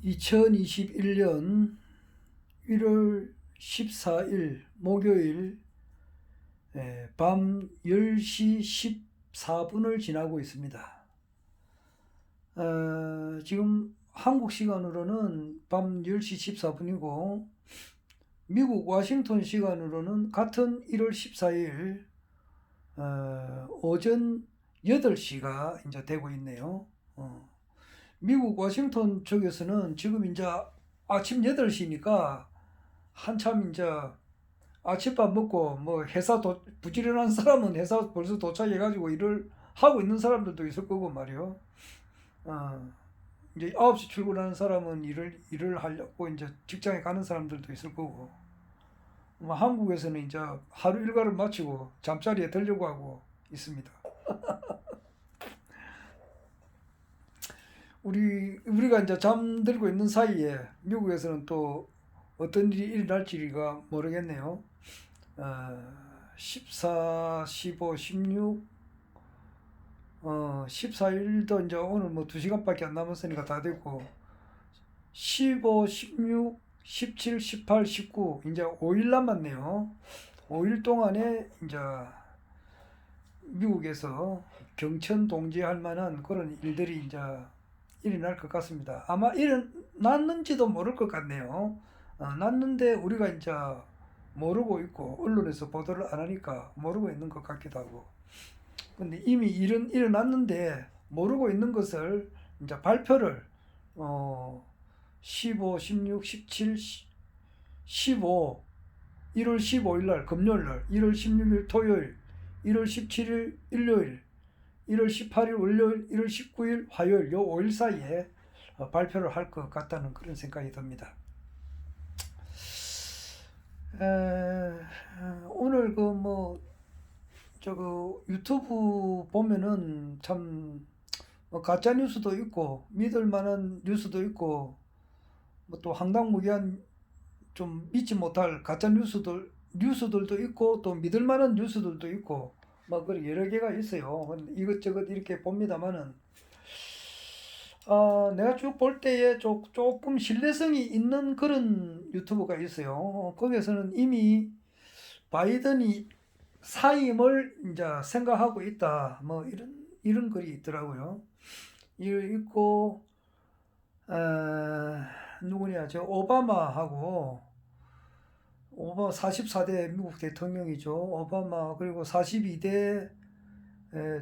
2021년 1월 14일 목요일 밤 10시 14분을 지나고 있습니다. 지금 한국 시간으로는 밤 10시 14분이고 미국 워싱턴 시간으로는 같은 1월 14일 오전 8시가 이제 되고 있네요. 미국 워싱턴 쪽에서는 지금 이제 아침 8시니까 한참 이제 아침밥 먹고 뭐 부지런한 사람은 회사 벌써 도착해가지고 일을 하고 있는 사람들도 있을 거고 말이요. 이제 9시 출근하는 사람은 일을 하려고 이제 직장에 가는 사람들도 있을 거고. 한국에서는 이제 하루 일과를 마치고 잠자리에 들려고 하고 있습니다. 우리가 이제 잠들고 있는 사이에 미국에서는 또 어떤 일이 일어날지가 모르겠네요. 14, 15, 16, 14일도 이제 오늘 뭐 2시간밖에 안 남았으니까 다 됐고, 15, 16, 17, 18, 19, 이제 5일 남았네요. 5일 동안에 이제 미국에서 경천동지할 만한 그런 일들이 이제 일어날 것 같습니다. 아마 일어났는지도 모를 것 같네요. 났는데 우리가 이제 모르고 있고 언론에서 보도를 안 하니까 모르고 있는 것 같기도 하고. 근데 이미 일어났는데 모르고 있는 것을 이제 발표를 15, 16, 17, 15, 1월 15일 날 금요일 날, 1월 16일 토요일, 1월 17일 일요일, 1월 18일 월요일, 1월 19일 화요일 요 5일 사이에 발표를 할 것 같다는 그런 생각이 듭니다. 오늘 유튜브 보면은 참 가짜 뉴스도 있고 믿을 만한 뉴스도 있고 뭐 또 황당무계한 좀 믿지 못할 가짜 뉴스들도 있고 또 믿을 만한 뉴스들도 있고 뭐 그런 여러 개가 있어요. 이것저것 이렇게 봅니다만은 내가 쭉 볼 때에 조금 신뢰성이 있는 그런 유튜브가 있어요. 거기에서는 이미 바이든이 사임을 이제 생각하고 있다. 뭐 이런 글이 있더라고요. 있고 누구냐 저 오바마 44대 미국 대통령이죠. 오바마 그리고 42대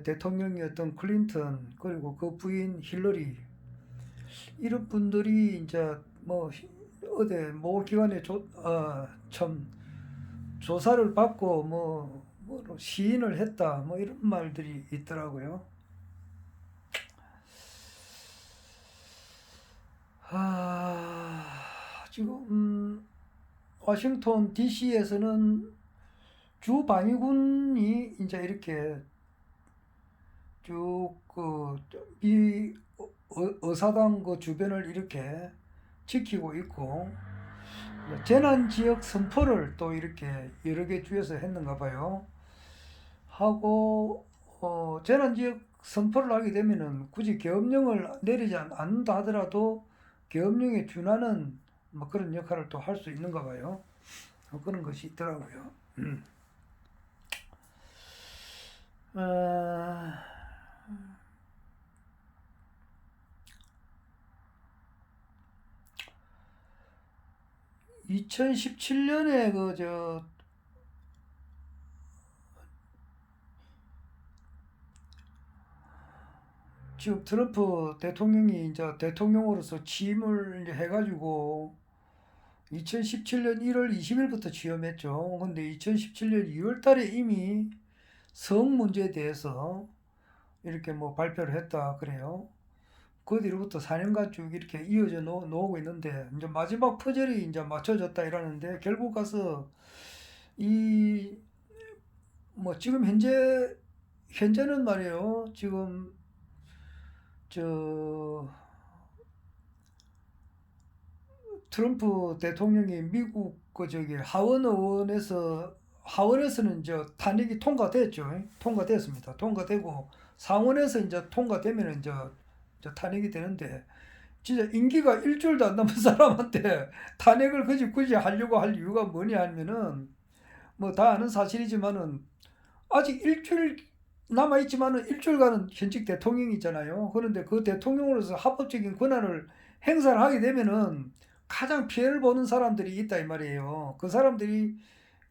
대통령이었던 클린턴 그리고 그 부인 힐러리 이런 분들이 이제 뭐 어디 모 기관에 참 조사를 받고 뭐 시인을 했다 뭐 이런 말들이 있더라고요. 지금 워싱턴 DC에서는 주 방위군이 이제 이렇게 쭉 이 의사당 그 주변을 이렇게 지키고 있고 재난지역 선포를 또 이렇게 여러 개 주에서 했는가 봐요. 하고 재난지역 선포를 하게 되면은 굳이 계엄령을 내리지 않는다 하더라도 계엄령에 준하는 뭐 그런 역할을 또 할 수 있는가 봐요. 그런 것이 있더라고요. 2017년에 지금 트럼프 대통령이 이제 대통령으로서 취임을 이제 해가지고 2017년 1월 20일부터 취임했죠. 근데 2017년 2월 달에 이미 성 문제에 대해서 이렇게 뭐 발표를 했다 그래요. 그 뒤로부터 4년간 쭉 이렇게 이어져 놓고 있는데 이제 마지막 퍼즐이 이제 맞춰졌다 이러는데 결국 가서 이 뭐 지금 현재는 말이에요. 지금 저 트럼프 대통령이 미국 하원에서는 이제 탄핵이 통과됐죠. 통과됐습니다. 통과되고 상원에서 이제 통과되면 이제 탄핵이 되는데 진짜 임기가 일주일도 안 남은 사람한테 탄핵을 굳이 하려고 할 이유가 뭐냐 하면은 뭐 다 아는 사실이지만은 아직 일주일 남아있지만은 일주일간은 현직 대통령이잖아요. 그런데 그 대통령으로서 합법적인 권한을 행사를 하게 되면은 가장 피해를 보는 사람들이 있다 이 말이에요. 그 사람들이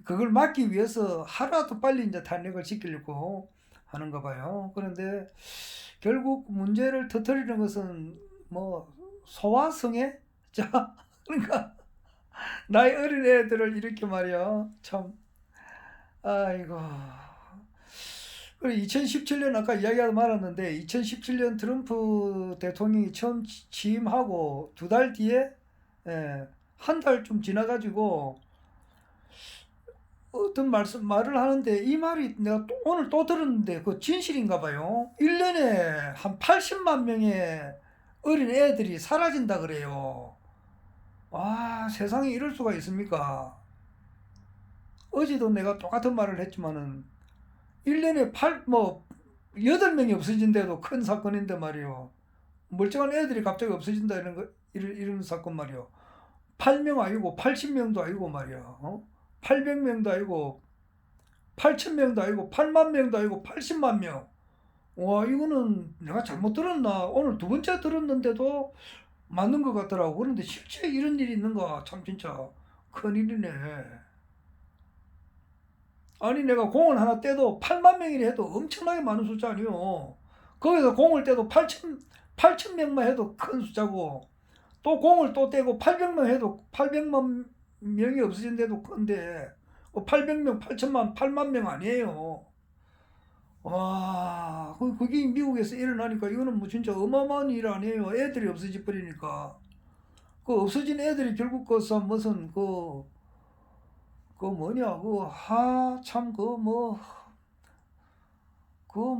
그걸 막기 위해서 하루라도 빨리 이제 탄핵을 시키려고 하는가 봐요. 그런데 결국 문제를 터뜨리는 것은 뭐 소화성애? 자, 그러니까 나이 어린 애들을 이렇게 말이야. 참, 아이고. 그리고 2017년 아까 이야기하다 말았는데 2017년 트럼프 대통령이 처음 취임하고 두 달 뒤에 한 달 좀 지나가지고 어떤 말을 하는데 이 말이 내가 오늘 또 들었는데 그 진실인가 봐요. 1년에 한 80만 명의 어린 애들이 사라진다 그래요. 와, 세상에 이럴 수가 있습니까? 어제도 내가 똑같은 말을 했지만은 1년에 8명이 없어진데도 큰 사건인데 말이요. 멀쩡한 애들이 갑자기 없어진다 이런 사건 말이요. 8명 아니고 80명도 아니고 말이야. 800명도 아니고 8,000명도 아니고 8만 명도 아니고 80만 명. 와, 이거는 내가 잘못 들었나? 오늘 두 번째 들었는데도 맞는 것 같더라고. 그런데 실제 이런 일이 있는가? 참 진짜 큰일이네. 아니 내가 공을 하나 떼도 8만 명이라 해도 엄청나게 많은 숫자 아니요. 거기서 공을 떼도 8천 명만 해도 큰 숫자고 또 공을 또 떼고 800명 해도 800만 명이 없어진데도 큰데 800명, 8천만, 8만 명 아니에요. 와, 그게 미국에서 일어나니까 이거는 뭐 진짜 어마어마한 일 아니에요. 애들이 없어져 버리니까. 그 없어진 애들이 결국 무슨 그 뭐냐, 참,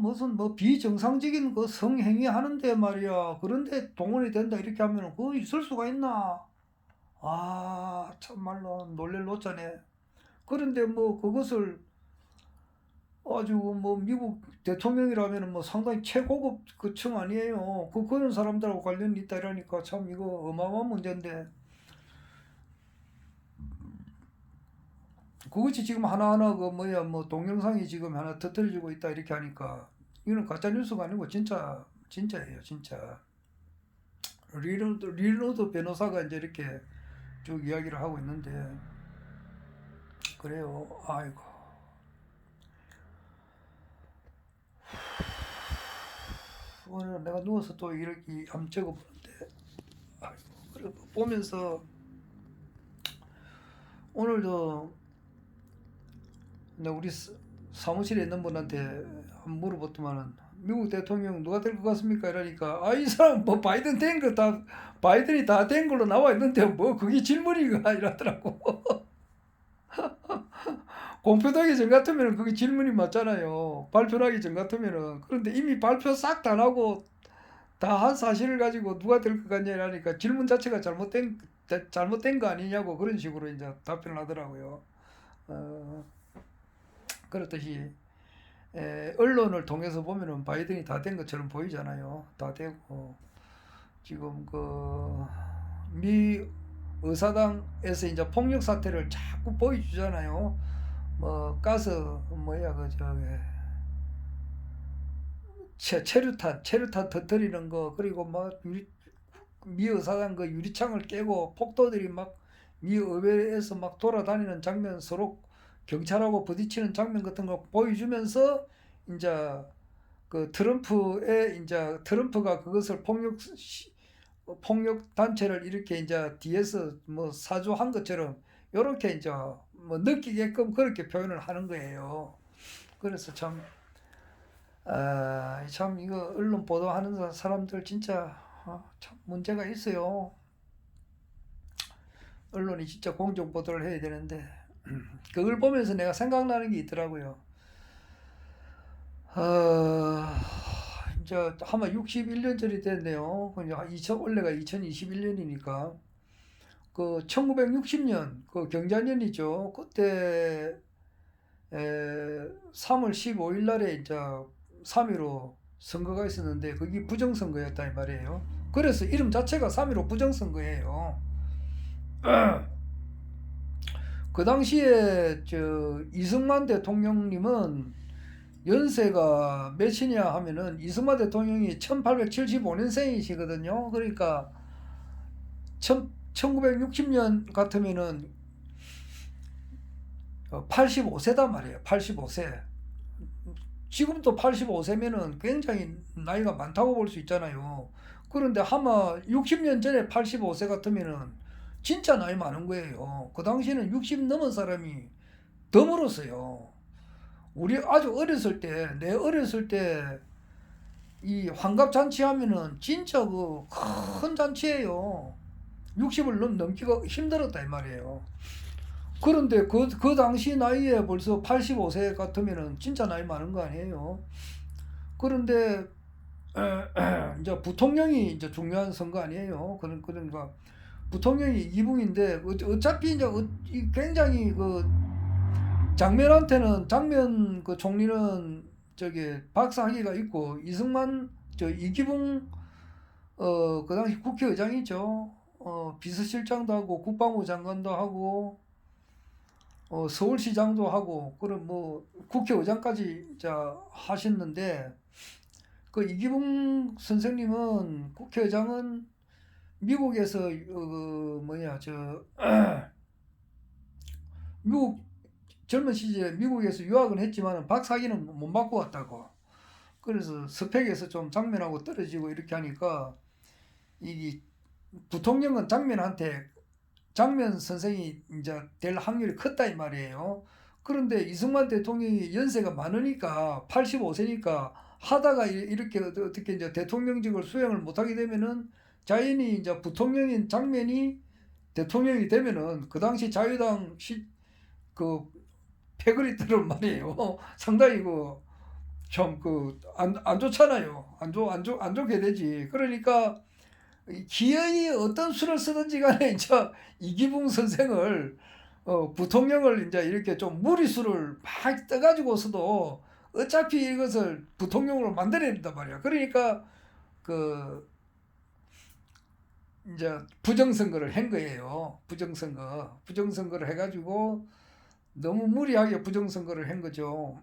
무슨 비정상적인 그 성행위 하는데 말이야. 그런데 동원이 된다 이렇게 하면 그거 있을 수가 있나? 아, 참말로 놀랄 노짜네. 그런데 그것을 아주 미국 대통령이라면 상당히 최고급 그 층 아니에요. 그런 사람들하고 관련이 있다 이러니까 참 이거 어마어마한 문제인데. 그것이 지금 하나하나 동영상이 지금 하나 터뜨려지고 있다 이렇게 하니까 이거는 가짜 뉴스가 아니고 진짜예요, 진짜. 리노드 변호사가 이제 이렇게 쭉 이야기를 하고 있는데 그래요. 아이고. 오늘 내가 누워서 또 이렇게 한번 적어보는데 아이고, 그래 보면서 오늘도 내가 우리 사무실에 있는 분한테 한번 물어봤더만은 미국 대통령 누가 될 것 같습니까? 이러니까 이 사람 바이든 된 거 다 바이든이 다 된 걸로 나와 있는데 그게 질문이가 이러더라고. 공표되기 전 같으면 그게 질문이 맞잖아요. 발표하기 전 같으면은. 그런데 이미 발표 싹 다 나고 다 한 사실을 가지고 누가 될 것 같냐 이러니까 질문 자체가 잘못된 거 아니냐고 그런 식으로 이제 답변을 하더라고요. 어, 그렇듯이 언론을 통해서 보면은 바이든이 다 된 것처럼 보이잖아요. 다 되고 지금 미 의사당에서 이제 폭력 사태를 자꾸 보여주잖아요. 가스 체류탄 터뜨리는 거 그리고 미 의사당 그 유리창을 깨고 폭도들이 막 미 의회에서 막 돌아다니는 장면 서로 경찰하고 부딪히는 장면 같은 거 보여주면서 이제 트럼프가 그것을 폭력 단체를 이렇게 이제 뒤에서 사주한 것처럼 이렇게 이제 느끼게끔 그렇게 표현을 하는 거예요. 그래서 참 이거 언론 보도하는 사람들 진짜 참 문제가 있어요. 언론이 진짜 공정 보도를 해야 되는데 그걸 보면서 내가 생각나는 게 있더라고요. 이제 아마 61년 전이 됐네요. 원래가 2021년이니까 그 1960년 그 경자년이죠. 그때 3월 15일 날에 이제 3.15 선거가 있었는데 그게 부정선거였다 이 말이에요. 그래서 이름 자체가 3.15 부정선거예요. 그 당시에 이승만 대통령님은 연세가 몇이냐 하면은 이승만 대통령이 1875년생이시거든요. 그러니까 1960년 같으면은 85세단 말이에요. 85세. 지금도 85세면은 굉장히 나이가 많다고 볼 수 있잖아요. 그런데 아마 60년 전에 85세 같으면은 진짜 나이 많은 거예요. 그 당시에는 60 넘은 사람이 드물었어요. 우리 아주 어렸을 때, 내 어렸을 때 이 환갑잔치 하면은 진짜 그 큰 잔치예요. 60을 넘기가 힘들었다 이 말이에요. 그런데 그 당시 나이에 벌써 85세 같으면은 진짜 나이 많은 거 아니에요. 그런데 이제 부통령이 이제 중요한 선거 아니에요. 그러니까 부통령이 이붕인데 어차피 이제 굉장히 그 장면 그 총리는 저기 박사학위가 있고 이승만 이기붕 그 당시 국회의장이죠. 비서실장도 하고 국방부 장관도 하고 서울시장도 하고 그런 뭐 국회의장까지 하셨는데 그 이기붕 선생님은 국회의장은 미국에서 미국 젊은 시절에 미국에서 유학은 했지만 박사학위는 못 받고 왔다고. 그래서 스펙에서 좀 장면하고 떨어지고 이렇게 하니까 이 부통령은 장면 선생이 이제 될 확률이 컸다 이 말이에요. 그런데 이승만 대통령이 연세가 많으니까 85세니까 하다가 이렇게 어떻게 이제 대통령직을 수행을 못하게 되면은 자연히 이제 부통령인 장면이 대통령이 되면은 그 당시 자유당 그 패거리들은 말이에요. 상당히 안 좋잖아요. 안 좋게 되지. 그러니까 기어이 어떤 수를 쓰든지 간에 이제 이기붕 선생을 부통령을 이제 이렇게 좀 무리수를 막 떠가지고서도 어차피 이것을 부통령으로 만들어야 된단 말이야. 그러니까 이제 부정선거를 한 거예요. 부정선거를 해가지고 너무 무리하게 부정선거를 한 거죠.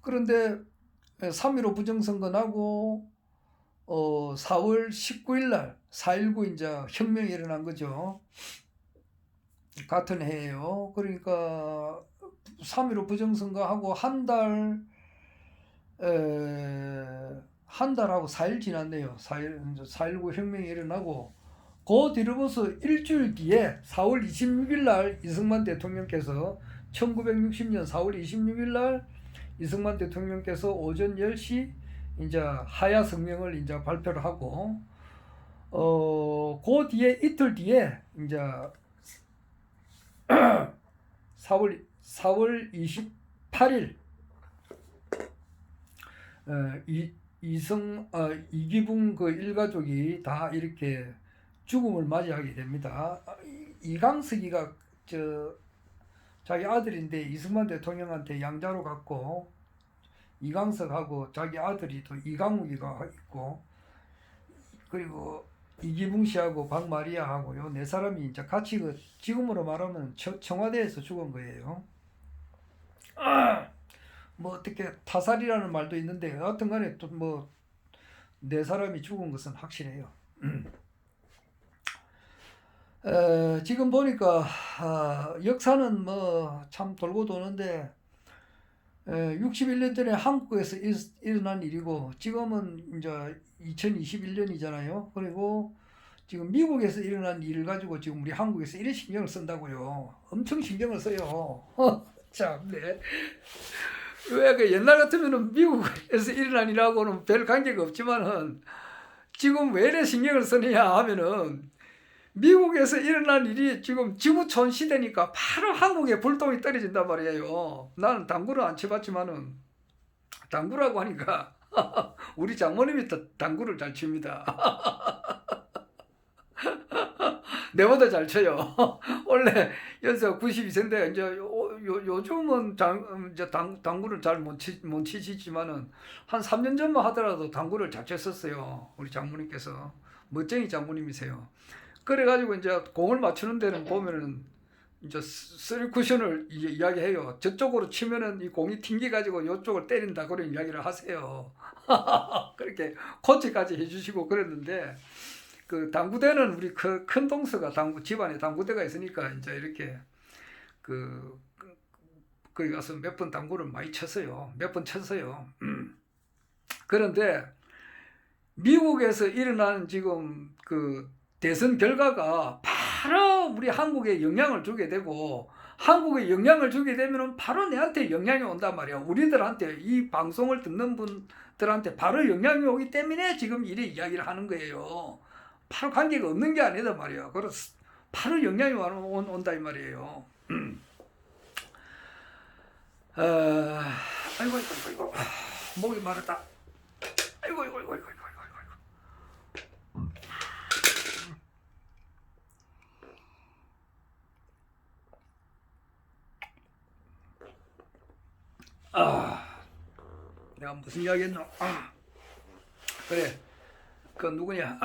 그런데 3.15 부정선거 나고 4월 19일 날 4.19 이제 혁명이 일어난 거죠. 같은 해예요. 그러니까 3.15 부정선거하고 한 달하고 4일 지났네요. 4.19 혁명이 일어나고 그 뒤로부터 일주일 뒤에 4월 26일 날 이승만 대통령께서 1960년 4월 26일 날 이승만 대통령께서 오전 10시 이제 하야 성명을 이제 발표를 하고 그 뒤에 이틀 뒤에 이제 4월 28일 이기붕 그 일가족이 다 이렇게 죽음을 맞이하게 됩니다. 이강석이가 자기 아들인데 이승만 대통령한테 양자로 갔고 이강석하고 자기 아들이 또 이강욱이가 있고 그리고 이기붕 씨하고 박마리아하고 요 네 사람이 이제 같이 지금으로 말하면 청와대에서 죽은 거예요. 뭐 어떻게 타살이라는 말도 있는데 여하튼간에 또 뭐 네 사람이 죽은 것은 확실해요. 지금 보니까 역사는 뭐 참 돌고 도는데 61년 전에 한국에서 일어난 일이고 지금은 이제 2021년이잖아요. 그리고 지금 미국에서 일어난 일을 가지고 지금 우리 한국에서 이래 신경을 쓴다고요. 엄청 신경을 써요. 참네. 왜 옛날 같으면은 미국에서 일어난 일하고는 별 관계가 없지만은 지금 왜 이래 신경을 쓰느냐 하면은 미국에서 일어난 일이 지금 지구촌 시대니까 바로 한국에 불똥이 떨어진단 말이에요. 나는 당구를 안 쳐봤지만은 당구라고 하니까 우리 장모님이 당구를 잘 칩니다. 내보다 잘 쳐요. 원래 연세가 92세인데 이제 요즘은 이제 당구를 잘 못 치시지만은 한 3년 전만 하더라도 당구를 잘 쳤었어요. 우리 장모님께서. 멋쟁이 장모님이세요. 그래가지고 이제 공을 맞추는 데는 보면은 이제 쓰리 쿠션을 이야기해요. 저쪽으로 치면은 이 공이 튕겨가지고 이쪽을 때린다 그런 이야기를 하세요. 그렇게 코치까지 해주시고 그랬는데 그 당구대는 우리 큰 동서가 집안에 당구대가 있으니까 이제 이렇게 그 거기 가서 몇 번 당구를 많이 쳤어요. 몇 번 쳤어요. 그런데 미국에서 일어나는 지금 그 대선 결과가 바로 우리 한국에 영향을 주게 되고 한국에 영향을 주게 되면 바로 내한테 영향이 온단 말이야. 우리들한테 이 방송을 듣는 분들한테 바로 영향이 오기 때문에 지금 이래 이야기를 하는 거예요. 바로 관계가 없는 게 아니다 말이야. 그래서 바로 영향이 온다 이 말이에요. 아이고 목이 마르다. 아이고. 내가 무슨 이야기 했노? 그래. 그 누구냐?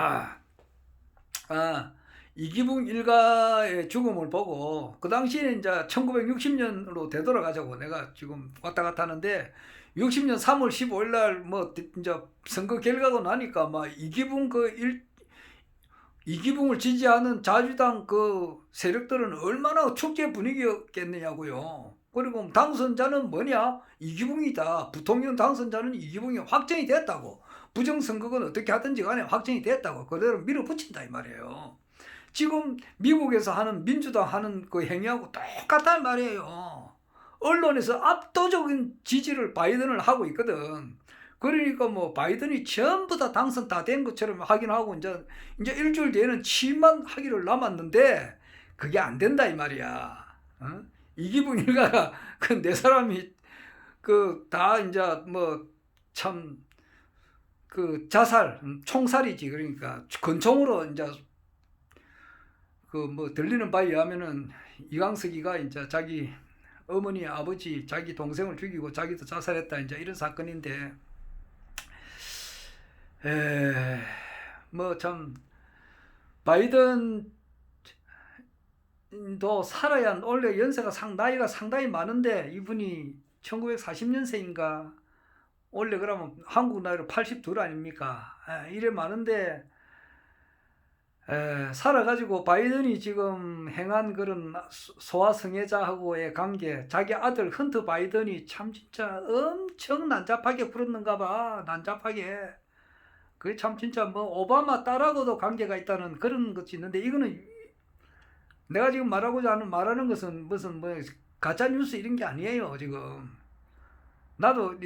이기붕 일가의 죽음을 보고 그 당시에 이제 1960년으로 되돌아가자고 내가 지금 왔다 갔다 하는데 60년 3월 15일 날 뭐 이제 선거 결과가 나니까 막 이기붕을 지지하는 자주당 그 세력들은 얼마나 축제 분위기였겠느냐고요. 그리고 당선자는 뭐냐? 이기붕이다. 부통령 당선자는 이기붕이 확정이 됐다고. 부정선거는 어떻게 하든지 간에 확정이 됐다고. 그대로 밀어붙인다 이 말이에요. 지금 미국에서 하는 민주당 하는 그 행위하고 똑같단 말이에요. 언론에서 압도적인 지지를 바이든을 하고 있거든. 그러니까 뭐 바이든이 전부 다 당선 다 된 것처럼 하긴 하고 이제 일주일 뒤에는 취임만 하기를 남았는데 그게 안 된다 이 말이야. 이기붕 일가가 그 네 사람이 그 다 이제 뭐 참 그 자살 총살이지. 그러니까 권총으로 이제 그 뭐 들리는 바에 의하면은 이광석이가 이제 자기 어머니 아버지 자기 동생을 죽이고 자기도 자살했다 이제 이런 사건인데 뭐 참 바이든도 살아야 원래 연세가 나이가 상당히 많은데 이분이 1940년생인가 원래 그러면 한국 나이로 82 아닙니까? 이래 많은데 살아가지고 바이든이 지금 행한 그런 소아성애자하고의 관계, 자기 아들 헌트 바이든이 참 진짜 엄청 난잡하게 굴었는가 봐. 난잡하게. 그게 참 진짜 뭐 오바마 딸하고도 관계가 있다는 그런 것이 있는데 이거는 내가 지금 말하는 것은 무슨 뭐 가짜 뉴스 이런 게 아니에요 지금. 나도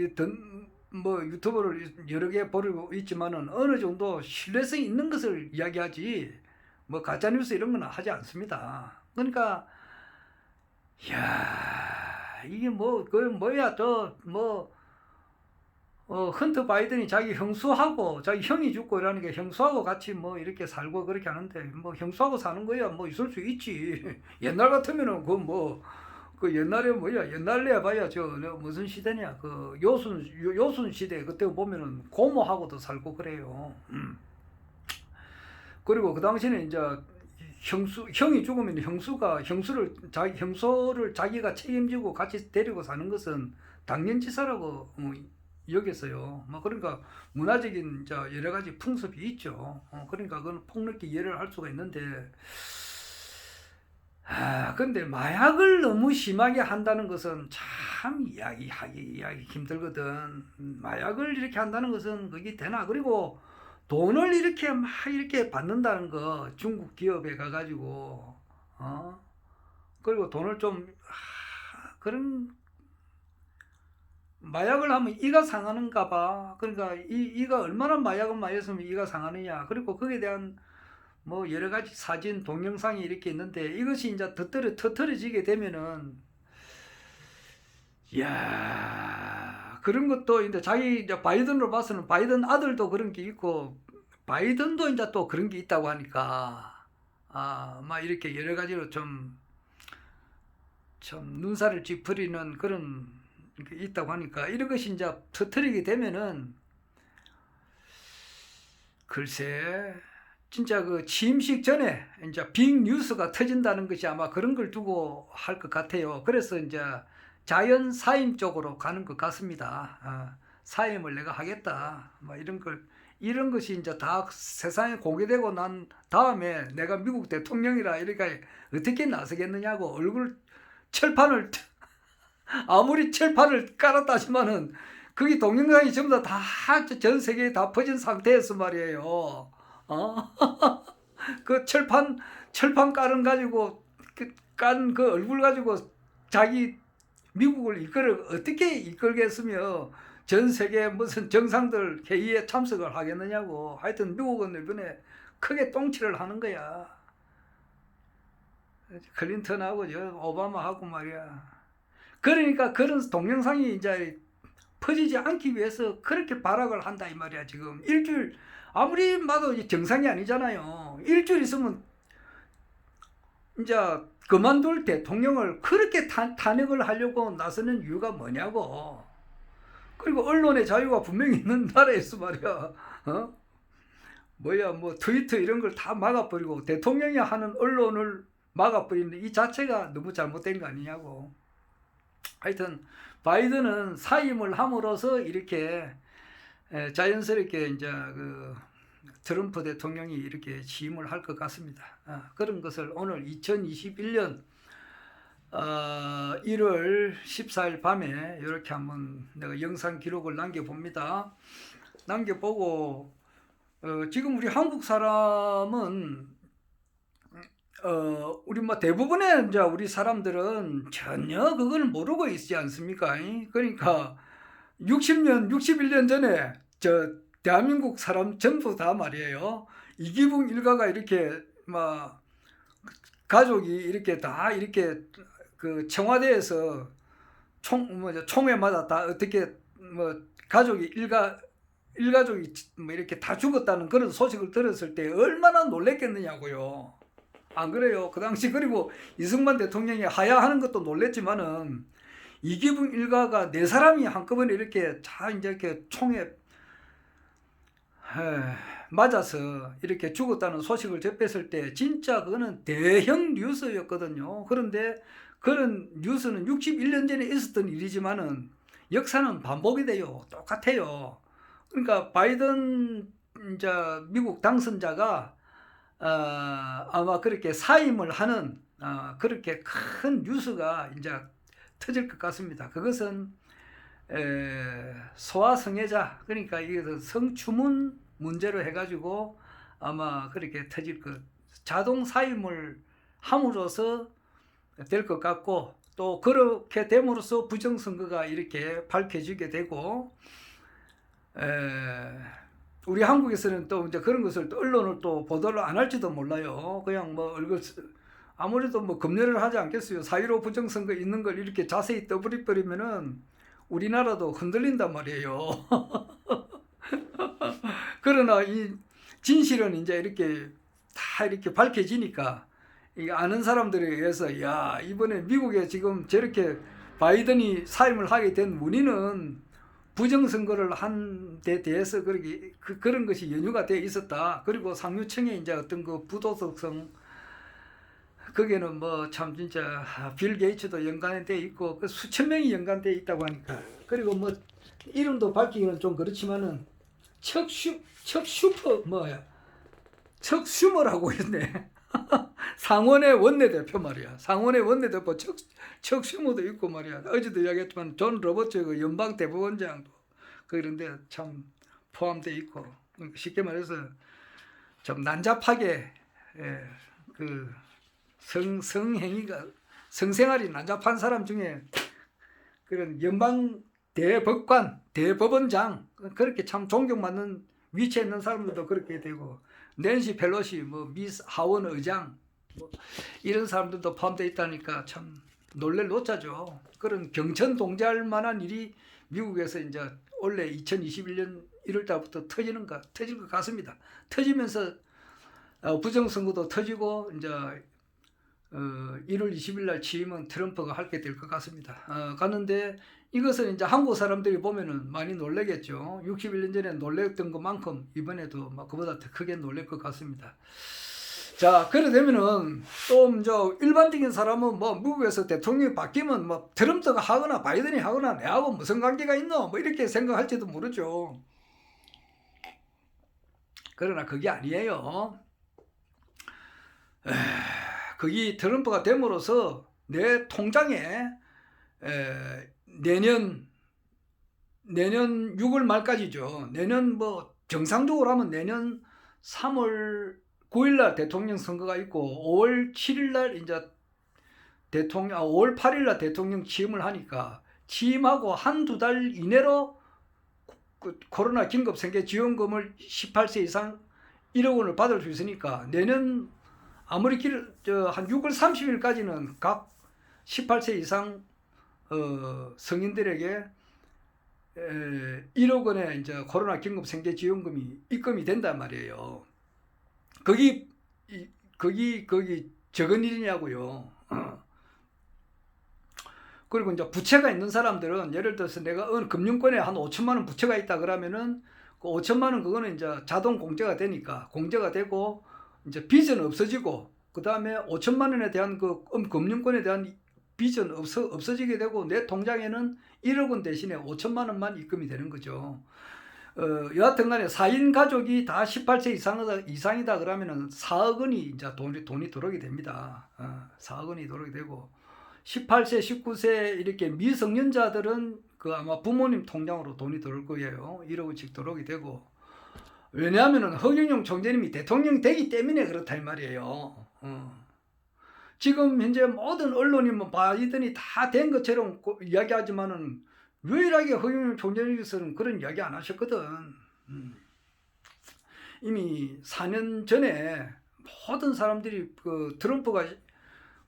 뭐 유튜브를 여러 개 보고 있지만은 어느 정도 신뢰성 있는 것을 이야기하지 뭐 가짜 뉴스 이런 거는 하지 않습니다. 그러니까 이게 뭐 그 뭐야 또 뭐 헌터 바이든이 자기 형수하고 자기 형이 죽고 이러니까 형수하고 같이 뭐 이렇게 살고 그렇게 하는데 뭐 형수하고 사는 거야 뭐 있을 수 있지. 옛날 같으면은 그 옛날에 뭐야 옛날에 봐야 저 무슨 시대냐 그 요순 시대 그때 보면은 고모하고도 살고 그래요. 그리고 그 당시에는 이제 형이 죽으면 형수를 자기가 책임지고 같이 데리고 사는 것은 당연지사라고 여겼어요. 뭐 그러니까 문화적인 이제 여러 가지 풍습이 있죠. 그러니까 그건 폭넓게 이해를 할 수가 있는데. 근데 마약을 너무 심하게 한다는 것은 참 이야기하기 힘들거든. 마약을 이렇게 한다는 것은 그게 되나? 그리고 돈을 이렇게 막 이렇게 받는다는 거, 중국 기업에 가가지고, 그리고 돈을 좀, 그런, 마약을 하면 이가 상하는가 봐. 그러니까 이가 얼마나 마약을 많이 했으면 이가 상하느냐. 그리고 거기에 대한 뭐 여러 가지 사진, 동영상이 이렇게 있는데 이것이 이제 터트려지게 되면은 그런 것도 이제 자기 이제 바이든으로 봐서는 바이든 아들도 그런 게 있고 바이든도 이제 또 그런 게 있다고 하니까 막 이렇게 여러 가지로 좀 참 눈살을 찌푸리는 그런 게 있다고 하니까 이런 것이 이제 터뜨리게 되면은 글쎄 진짜 그 취임식 전에 이제 빅 뉴스가 터진다는 것이 아마 그런 걸 두고 할 것 같아요. 그래서 이제 자연 사임 쪽으로 가는 것 같습니다. 사임을 내가 하겠다. 뭐 이런 것이 이제 다 세상에 공개되고 난 다음에 내가 미국 대통령이라 이렇게 어떻게 나서겠느냐고 얼굴 철판을 아무리 철판을 깔았다 하지만은 거기 동영상이 전부 다 전 세계에 다 퍼진 상태에서 말이에요. 그 철판 깔은 가지고 깐 그 얼굴 가지고 자기 미국을 어떻게 이끌겠으며 전 세계 무슨 정상들 회의에 참석을 하겠느냐고. 하여튼 미국은 이번에 크게 똥칠을 하는 거야. 클린턴하고 오바마하고 말이야. 그러니까 그런 동영상이 이제 퍼지지 않기 위해서 그렇게 발악을 한다 이 말이야. 지금 일주일 아무리 봐도 정상이 아니잖아요. 일주일 있으면 이제 그만둘 대통령을 그렇게 탄핵을 하려고 나서는 이유가 뭐냐고. 그리고 언론의 자유가 분명히 있는 나라에서 말이야. 뭐 트위터 이런 걸 다 막아버리고 대통령이 하는 언론을 막아버리는 이 자체가 너무 잘못된 거 아니냐고. 하여튼 바이든은 사임을 함으로써 이렇게 자연스럽게 이제 그 트럼프 대통령이 이렇게 취임을 할 것 같습니다. 그런 것을 오늘 2021년 1월 14일 밤에 이렇게 한번 내가 영상 기록을 남겨봅니다. 남겨보고 지금 우리 한국 사람은 우리 뭐 대부분의 이제 우리 사람들은 전혀 그걸 모르고 있지 않습니까? 그러니까 60년, 61년 전에 대한민국 사람 전부 다 말이에요. 이기붕 일가가 이렇게 막 가족이 이렇게 다 이렇게 그 청와대에서 총회마다 다 어떻게 뭐 가족이 일가족이 뭐 이렇게 다 죽었다는 그런 소식을 들었을 때 얼마나 놀랬겠느냐고요. 안 그래요? 그 당시 그리고 이승만 대통령이 하야하는 것도 놀랬지만은 이기붕 일가가 4사람이 한꺼번에 이렇게 다 이제 이렇게 총에 맞아서 이렇게 죽었다는 소식을 접했을 때 진짜 그거는 대형 뉴스였거든요. 그런데 그런 뉴스는 61년 전에 있었던 일이지만은 역사는 반복이 돼요. 똑같아요. 그러니까 바이든 이제 미국 당선자가 아마 그렇게 사임을 하는 그렇게 큰 뉴스가 이제 터질 것 같습니다. 그것은 소아성애자, 그러니까 이게 성추문 문제로 해가지고 아마 그렇게 터질 것, 자동 사임을 함으로써 될 것 같고, 또 그렇게 됨으로써 부정선거가 이렇게 밝혀지게 되고, 우리 한국에서는 또 이제 그런 것을 또 언론을 또 보도를 안 할지도 몰라요. 그냥 뭐 얼굴 아무래도 뭐 검열을 하지 않겠어요. 4.15 부정선거 있는 걸 이렇게 자세히 떠버리면은 우리나라도 흔들린단 말이에요. 그러나 이 진실은 이제 이렇게 다 이렇게 밝혀지니까 이 아는 사람들에 의해서 야, 이번에 미국에 지금 저렇게 바이든이 사임을 하게 된 원인은 부정선거를 한 데 대해서 그런 것이 연유가 되어 있었다. 그리고 상류층의 이제 어떤 그 부도덕성, 거기에는 뭐 참 진짜 빌 게이츠도 연관돼 있고 그 수천 명이 연관돼 있다고 하니까, 그리고 뭐 이름도 밝히기는 좀 그렇지만은 척 슈머라고 있네. 상원의 원내대표 말이야. 상원의 원내대표 척 슈머도 있고 말이야. 어제도 이야기했지만 존 로버츠 그 연방 대법원장도 그런데 참 포함되어 있고, 쉽게 말해서 좀 난잡하게 그 성행위가 성생활이 난잡한 사람 중에 그런 연방 대법관, 대법원장, 그렇게 참 존경받는 위치에 있는 사람들도 그렇게 되고, 낸시 펠로시, 뭐 미스 하원 의장, 뭐 이런 사람들도 포함되어 있다니까 참 놀랄 노짜죠. 그런 경천 동지할 만한 일이 미국에서 이제 원래 2021년 1월달부터 터질 것 같습니다. 터지면서 부정선거도 터지고 이제 1월 20일 날 취임은 트럼프가 하게 될 것 같습니다. 가는데 이것은 이제 한국 사람들이 보면은 많이 놀라겠죠. 61년 전에 놀랬던 것만큼 이번에도 막 그보다 더 크게 놀랄 것 같습니다. 자, 그래 되면은 또 이제 일반적인 사람은 뭐 미국에서 대통령이 바뀌면 뭐 트럼프가 하거나 바이든이 하거나 내하고 무슨 관계가 있노? 뭐 이렇게 생각할지도 모르죠. 그러나 그게 아니에요. 거기 트럼프가 됨으로써 내 통장에 내년 6월 말까지죠. 내년 뭐 정상적으로 하면 내년 3월 9일 날 대통령 선거가 있고 5월 7일 날 이제 5월 8일 날 대통령 취임을 하니까 취임하고 한두 달 이내로 코로나 긴급 생계 지원금을 18세 이상 1억 원을 받을 수 있으니까 내년 아무리 한 6월 30일까지는 각 18세 이상 성인들에게 1억 원의 이제 코로나 긴급 생계 지원금이 입금이 된단 말이에요. 거기 적은 일이냐고요. 그리고 이제 부채가 있는 사람들은 예를 들어서 내가 어느 금융권에 한 5천만 원 부채가 있다 그러면은 그 5천만 원 그거는 이제 자동 공제가 되니까 공제가 되고 이제 빚은 없어지고 그 다음에 5천만 원에 대한 그 금융권에 대한 빚은 없어지게 되고 내 통장에는 1억 원 대신에 5천만 원만 입금이 되는 거죠. 여하튼 간에 4인 가족이 다 18세 이상이다 그러면은 4억 원이 이제 돈이 들어오게 됩니다. 4억 원이 들어오게 되고 18세, 19세 이렇게 미성년자들은 그 아마 부모님 통장으로 돈이 들어올 거예요. 1억 원씩 들어오게 되고 왜냐하면은 허경영 총재님이 대통령 되기 때문에 그렇다 이 말이에요. 지금 현재 모든 언론이 뭐 바이든이 다 된 것처럼 이야기하지만은 유일하게 허경영 총재님께서는 그런 이야기 안 하셨거든. 이미 4년 전에 모든 사람들이 그 트럼프가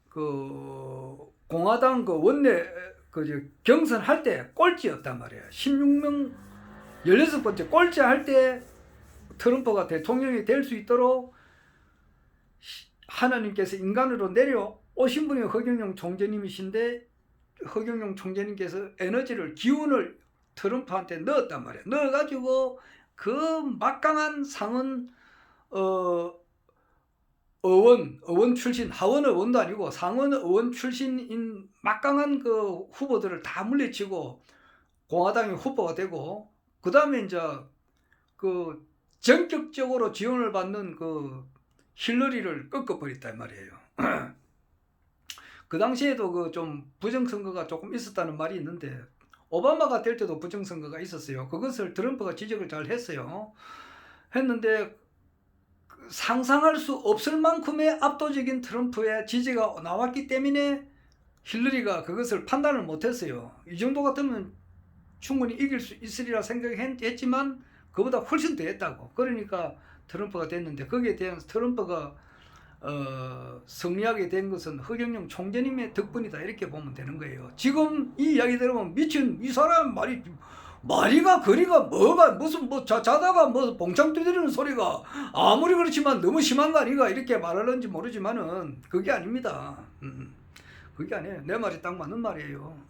그 공화당 그 원내 그 경선할 때 꼴찌였단 말이에요. 16명 16번째 꼴찌 할 때 트럼프가 대통령이 될 수 있도록 하나님께서 인간으로 내려오신 분이 허경영 총재님이신데 허경영 총재님께서 기운을 트럼프한테 넣었단 말이에요. 넣어가지고 그 막강한 상원 의원 출신, 하원 의원도 아니고 상원 의원 출신인 막강한 그 후보들을 다 물리치고 공화당의 후보가 되고 그 다음에 이제 그 전격적으로 지원을 받는 그 힐러리를 꺾어버렸단 말이에요. 그 당시에도 그 좀 부정선거가 조금 있었다는 말이 있는데 오바마가 될 때도 부정선거가 있었어요. 그것을 트럼프가 지적을 잘 했어요. 했는데 상상할 수 없을 만큼의 압도적인 트럼프의 지지가 나왔기 때문에 힐러리가 그것을 판단을 못했어요. 이 정도 같으면 충분히 이길 수 있으리라 생각했지만 그보다 훨씬 더 했다고. 그러니까 트럼프가 됐는데 거기에 대한 트럼프가 승리하게 된 것은 허경영 총재님의 덕분이다 이렇게 보면 되는 거예요. 지금 이 이야기 들으면 미친 이 사람 말이가 거리가 뭐가 무슨 뭐 자다가 뭐 봉창 두드리는 소리가 아무리 그렇지만 너무 심한 거 아닌가 이렇게 말하는지 모르지만은 그게 아닙니다. 그게 아니에요. 내 말이 딱 맞는 말이에요.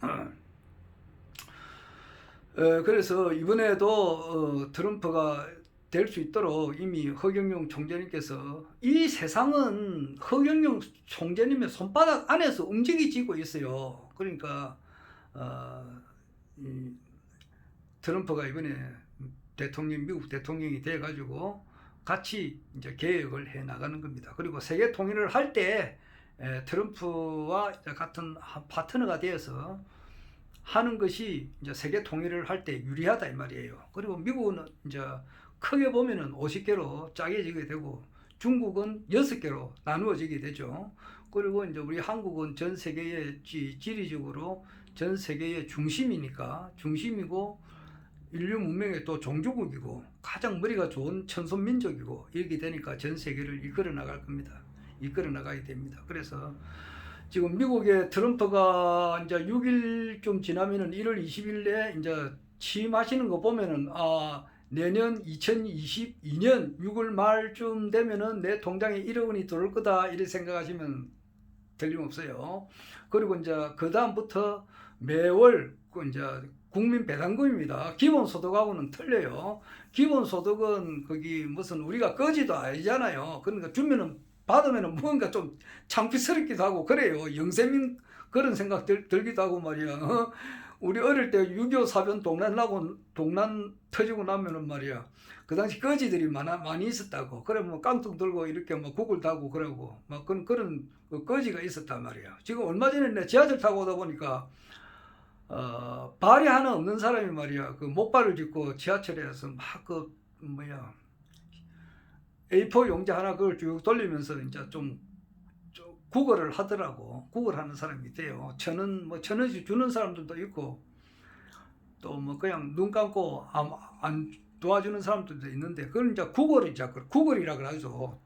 그래서 이번에도 트럼프가 될 수 있도록 이미 허경영 총재님께서 이 세상은 허경영 총재님의 손바닥 안에서 움직이지고 있어요. 그러니까 트럼프가 이번에 미국 대통령이 돼가지고 같이 이제 개혁을 해 나가는 겁니다. 그리고 세계 통일을 할 때 트럼프와 같은 파트너가 되어서 하는 것이 이제 세계 통일을 할 때 유리하다 이 말이에요. 그리고 미국은 이제 크게 보면은 50개로 짜게지게 되고 중국은 6개로 나누어지게 되죠. 그리고 이제 우리 한국은 전 세계의 지리적으로 전 세계의 중심이고 인류 문명의 또 종주국이고 가장 머리가 좋은 천손민족이고 이렇게 되니까 전 세계를 이끌어 나갈 겁니다. 이끌어 나가게 됩니다. 그래서 지금 미국의 트럼프가 이제 6일쯤 지나면은 1월 20일에 이제 취임하시는 거 보면은 내년 2022년 6월 말쯤 되면은 내 통장에 1억 원이 들어올 거다 이렇게 생각하시면 틀림없어요. 그리고 이제 그 다음부터 매월 이제 국민 배당금입니다. 기본소득하고는 틀려요. 기본소득은 거기 무슨 우리가 거지도 아니잖아요. 그러니까 주면은 받으면은 뭔가 좀 창피스럽기도 하고 그래요. 영세민 그런 생각 들기도 하고 말이야. 우리 어릴 때 6.25 사변 동란 터지고 나면은 말이야. 그 당시 거지들이 많이 있었다고. 그래 뭐 깡통 들고 이렇게 뭐 구글 타고 그러고 막 그런 거지가 있었단 말이야. 지금 얼마 전에 내 지하철 타고 오다 보니까 발이 하나 없는 사람이 말이야. 그 목발을 짚고 지하철에서 막 그 뭐야 A4 용지 하나 그걸 쭉 돌리면서 이제 좀 구걸을 하더라고. 구걸하는 사람이 있대요. 천 원씩 주는 사람들도 있고 또 뭐 그냥 눈 감고 안 도와주는 사람들도 있는데 그건 이제 구걸이라 그러죠.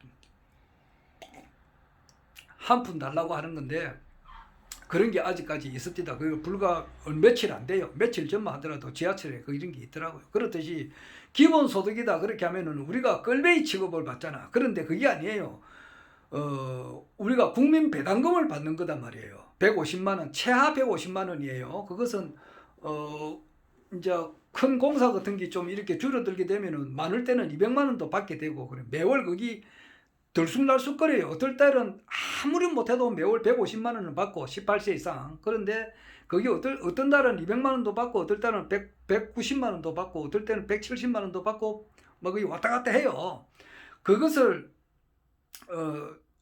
한 푼 달라고 하는 건데 그런 게 아직까지 있습니다. 그 불과 며칠 안 돼요. 며칠 전만 하더라도 지하철에 이런 게 있더라고요. 그렇듯이 기본소득이다 그렇게 하면은 우리가 끌베이 취급을 받잖아. 그런데 그게 아니에요. 우리가 국민 배당금을 받는 거단 말이에요. 150만 원, 최하 150만 원이에요. 그것은 이제 큰 공사 같은 게 좀 이렇게 줄어들게 되면은 많을 때는 200만 원도 받게 되고 그래. 매월 거기 들쑥날쑥거려요. 어떨 때는 아무리 못해도 매월 150만 원을 받고 18세 이상. 그런데 그게 어떤 달은 200만 원도 받고 어떨 때는 190만 원도 받고 어떨 때는 170만 원도 받고 뭐 거기 왔다 갔다 해요. 그것을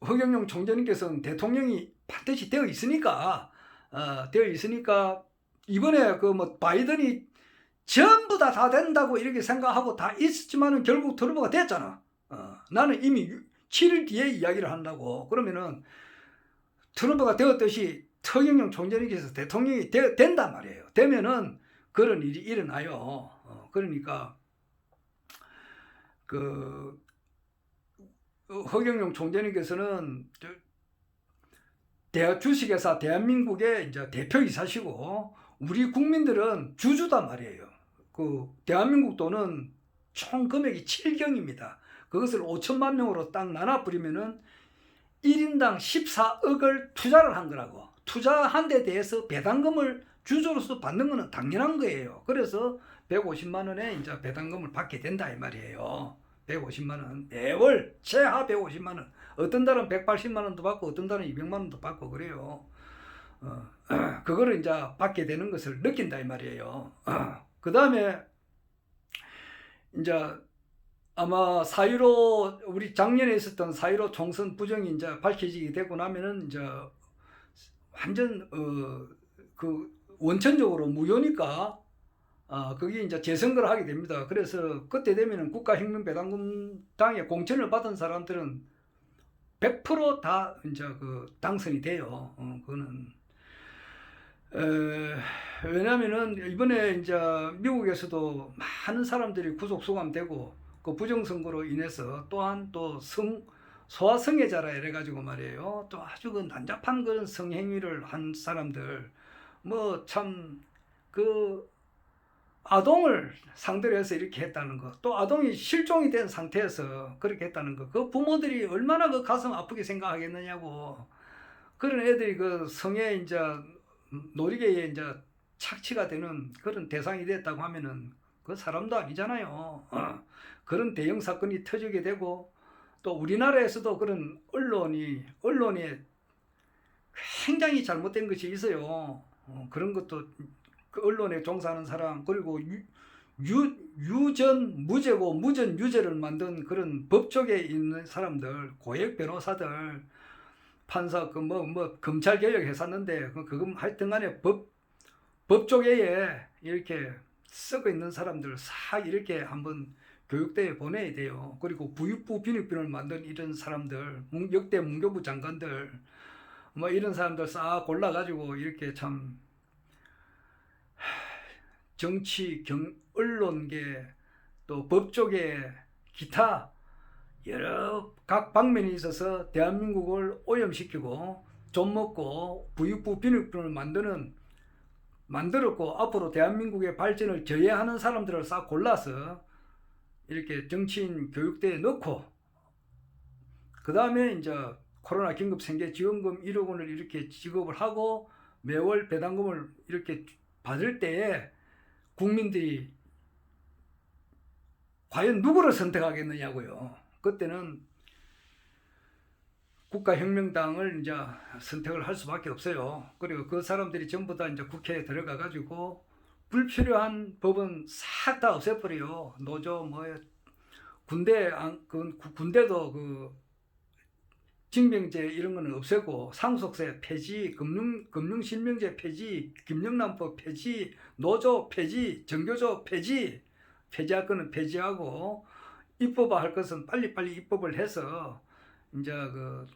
허경영 총재님께서는 대통령이 반드시 되어 있으니까 이번에 그 뭐 바이든이 전부 다 된다고 이렇게 생각하고 다 있었지만은 결국 트럼프가 됐잖아. 나는 이미 7일 뒤에 이야기를 한다고. 그러면은 트럼프가 되었듯이 허경영 총재님께서 대통령이 된단 말이에요. 되면은 그런 일이 일어나요. 그러니까 그 허경영 총재님께서는 주식회사 대한민국의 이제 대표이사시고 우리 국민들은 주주단 말이에요. 그 대한민국 돈은 총 금액이 7경입니다. 그것을 5천만 명으로 딱 나눠 버리면은 1인당 14억을 투자를 한 거라고. 투자한 데 대해서 배당금을 주주로서 받는 거는 당연한 거예요. 그래서 150만 원에 이제 배당금을 받게 된다 이 말이에요. 150만 원. 매월 최하 150만 원. 어떤 달은 180만 원도 받고 어떤 달은 200만 원도 받고 그래요. 그거를 이제 받게 되는 것을 느낀다 이 말이에요. 그 다음에 이제 아마 4.15 우리 작년에 있었던 4.15 총선 부정이 이제 밝혀지게 되고 나면은 이제 완전 그 원천적으로 무효니까 그게 이제 재선거를 하게 됩니다. 그래서 그때 되면은 국가혁명배당금당에 공천을 받은 사람들은 100% 다 이제 그 당선이 돼요. 그거는 왜냐면은 이번에 이제 미국에서도 많은 사람들이 구속 수감되고 그 부정선거로 인해서 또한 또 소아성애자라 이래가지고 말이에요. 또 아주 그 난잡한 그런 성행위를 한 사람들 뭐 참 그 아동을 상대로 해서 이렇게 했다는 거, 또 아동이 실종이 된 상태에서 그렇게 했다는 거, 그 부모들이 얼마나 그 가슴 아프게 생각하겠느냐고. 그런 애들이 그 성에 이제 놀이개에 이제 착취가 되는 그런 대상이 됐다고 하면은 그 사람도 아니잖아요. 그런 대형 사건이 터지게 되고 또 우리나라에서도 그런 언론이 굉장히 잘못된 것이 있어요. 그런 것도 그 언론에 종사하는 사람 그리고 유전 무죄고 무전 유죄를 만든 그런 법 쪽에 있는 사람들 고액 변호사들 판사 그 뭐 검찰 개혁 했었는데 그거 하여튼간에 법 쪽에 이렇게 썩어 있는 사람들 싹 이렇게 한번 교육대에 보내야 돼요. 그리고 부익부 빈익빈을 만든 이런 사람들 역대 문교부 장관들 뭐 이런 사람들 싹 골라가지고 이렇게 참 정치, 언론계, 또 법조계, 기타 여러 각 방면이 있어서 대한민국을 오염시키고 좀 먹고 부익부 빈익빈을 만들었고 앞으로 대한민국의 발전을 저해하는 사람들을 싹 골라서 이렇게 정치인 교육대에 넣고 그 다음에 이제 코로나 긴급 생계 지원금 1억 원을 이렇게 지급을 하고 매월 배당금을 이렇게 받을 때에 국민들이 과연 누구를 선택하겠느냐고요. 그때는 국가혁명당을 이제 선택을 할 수밖에 없어요. 그리고 그 사람들이 전부 다 이제 국회에 들어가 가지고 불필요한 법은 싹 다 없애버려요. 노조 뭐 군대도 그 징병제 이런 거는 없애고 상속세 폐지, 금융실명제 폐지, 김영란법 폐지, 노조 폐지, 정교조 폐지, 폐지할 거는 폐지하고 입법할 것은 빨리빨리 입법을 해서 이제 그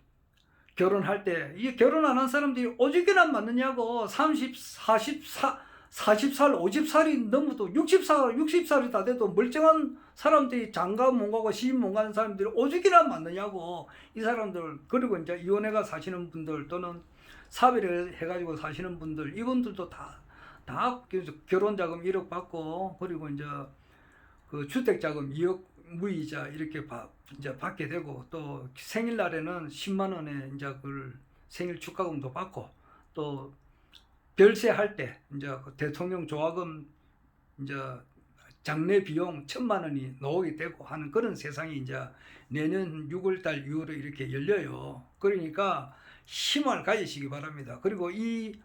결혼할 때 이게 결혼 안 한 사람들이 오죽이나 많느냐고. 40살, 50살이 넘어도 60살이 다 돼도 멀쩡한 사람들이 장가 못 가고 시집 못 가는 사람들이 오죽이나 많느냐고. 이 사람들, 그리고 이제 이혼해가 사시는 분들 또는 사별을 해가지고 사시는 분들, 이분들도 다 결혼자금 1억 받고, 그리고 이제 그 주택자금 2억 무이자 이렇게 이제 받게 되고, 또 생일날에는 10만 원에 이제 그 생일 축하금도 받고, 또 별세할 때 이제 그 대통령 조화금 이제 장례 비용 1,000만 원이 나오게 되고 하는 그런 세상이 이제 내년 6월달 이후로 이렇게 열려요. 그러니까 힘을 가지시기 바랍니다. 그리고 이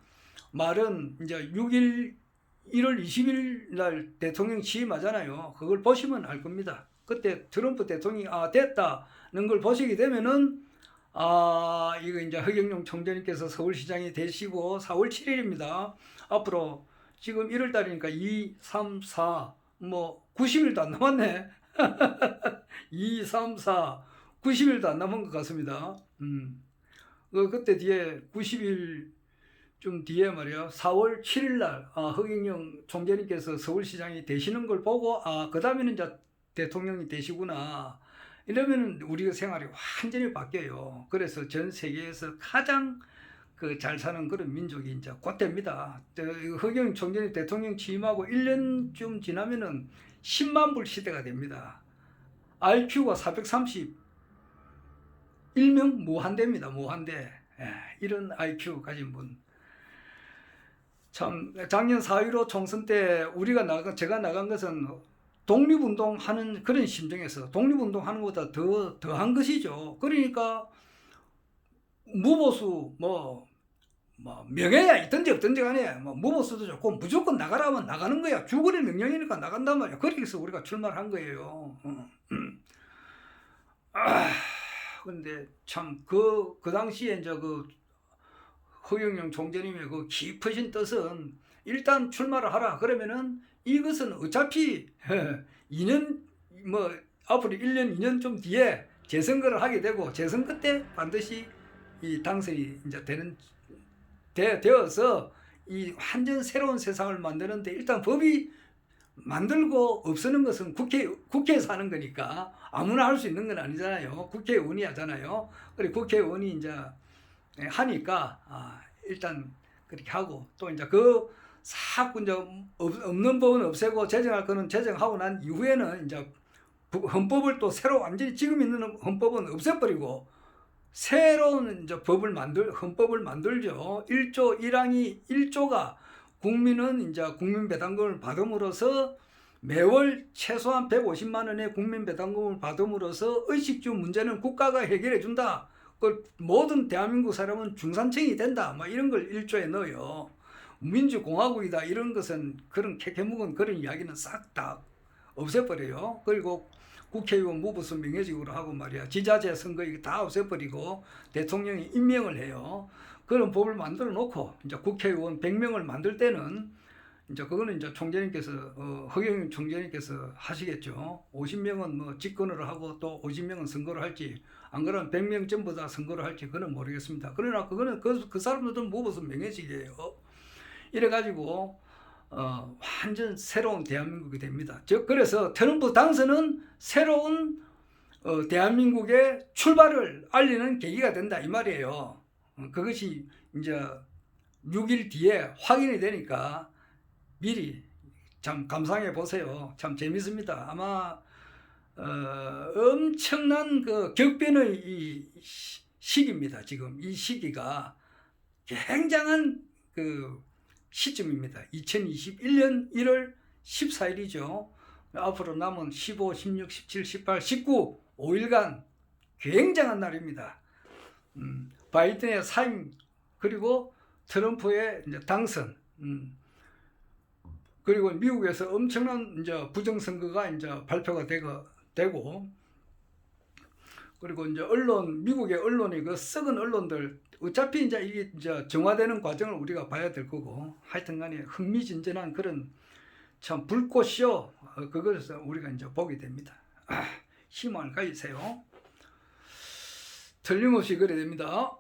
말은 이제 1월 20일 날 대통령 취임하잖아요. 그걸 보시면 알 겁니다. 그때 트럼프 대통령이 됐다는 걸 보시게 되면은 이거 이제 허경영 총재님께서 서울시장이 되시고 4월 7일입니다. 앞으로 지금 1월 달이니까 2, 3, 4 뭐 90일도 안 남았네. 2, 3, 4 90일도 안 남은 것 같습니다. 그때 뒤에 90일 좀 뒤에 말이야 4월 7일 날 허경영 총재님께서 서울시장이 되시는 걸 보고 그 다음에는 이제 대통령이 되시구나. 이러면 우리의 생활이 완전히 바뀌어요. 그래서 전 세계에서 가장 잘 사는 그런 민족이 이제 곧 됩니다. 허경영 총재님 대통령 취임하고 1년쯤 지나면은 10만 불 시대가 됩니다. IQ가 430, 일명 무한대입니다. 무한대. 이런 IQ 가진 분. 참 작년 4.15 총선 때 제가 나간 것은 독립운동하는 그런 심정에서 독립운동하는 것보다 더한 것이죠. 그러니까 무보수 뭐 명예야 있든지 없든지 간에 무보수도 좋고 무조건 나가라면 나가는 거야. 주거리 명령이니까 나간단 말이야. 그렇게 해서 우리가 출마를 한 거예요. 근데 참 그 당시에 이제 그 허경영 총재님의 그 깊으신 뜻은 일단 출마를 하라. 그러면은 이것은 어차피 2년 앞으로 1년 2년 좀 뒤에 재선거를 하게 되고 재선거 때 반드시 이 당선이 이제 되어서 이 완전 새로운 세상을 만드는데 일단 법이 만들고 없애는 것은 국회에서 하는 거니까 아무나 할 수 있는 건 아니잖아요. 국회의원이 하잖아요. 그리고 국회의원이 이제 하니까 일단 그렇게 하고 또 이제 이제 없는 법은 없애고 제정할 거는 제정하고 난 이후에는 이제 헌법을 또 새로 완전히 지금 있는 헌법은 없애버리고 새로운 이제 헌법을 만들죠. 1조 1항이 1조가 국민은 이제 국민 배당금을 받음으로써 매월 최소한 150만 원의 국민 배당금을 받음으로써 의식주 문제는 국가가 해결해 준다. 모든 대한민국 사람은 중산층이 된다. 이런 걸 1조에 넣어요. 민주공화국이다 이런 것은 그런 캐캐묵은 그런 이야기는 싹 다 없애버려요. 그리고 국회의원 무보수 명예직으로 하고 말이야 지자체 선거 이거 다 없애버리고 대통령이 임명을 해요. 그런 법을 만들어 놓고 이제 국회의원 100명을 만들 때는 이제 그거는 이제 총재님께서 허경영 총재님께서 하시겠죠. 50명은 뭐 집권을 하고 또 50명은 선거를 할지 안 그러면 100명 전부 다 선거를 할지 그건 모르겠습니다. 그러나 그거는 그 사람들은 무보수 명예직이에요. 이래가지고 완전 새로운 대한민국이 됩니다. 그래서 트럼프 당선은 새로운 대한민국의 출발을 알리는 계기가 된다 이 말이에요. 그것이 이제 6일 뒤에 확인이 되니까 미리 참 감상해 보세요. 참 재밌습니다. 아마 엄청난 그 격변의 이 시기입니다. 지금 이 시기가 굉장한 그 시점입니다. 2021년 1월 14일이죠. 앞으로 남은 15, 16, 17, 18, 19, 5일간 굉장한 날입니다. 바이든의 사임, 그리고 트럼프의 이제 당선, 그리고 미국에서 엄청난 이제 부정선거가 이제 발표가 되고, 그리고 이제 미국의 언론이 그 썩은 언론들, 어차피 이제 이게 이제 정화되는 과정을 우리가 봐야 될 거고, 하여튼 간에 흥미진진한 그런 참 불꽃쇼, 그것을 우리가 이제 보게 됩니다. 희망을 가지세요. 틀림없이 그래 됩니다.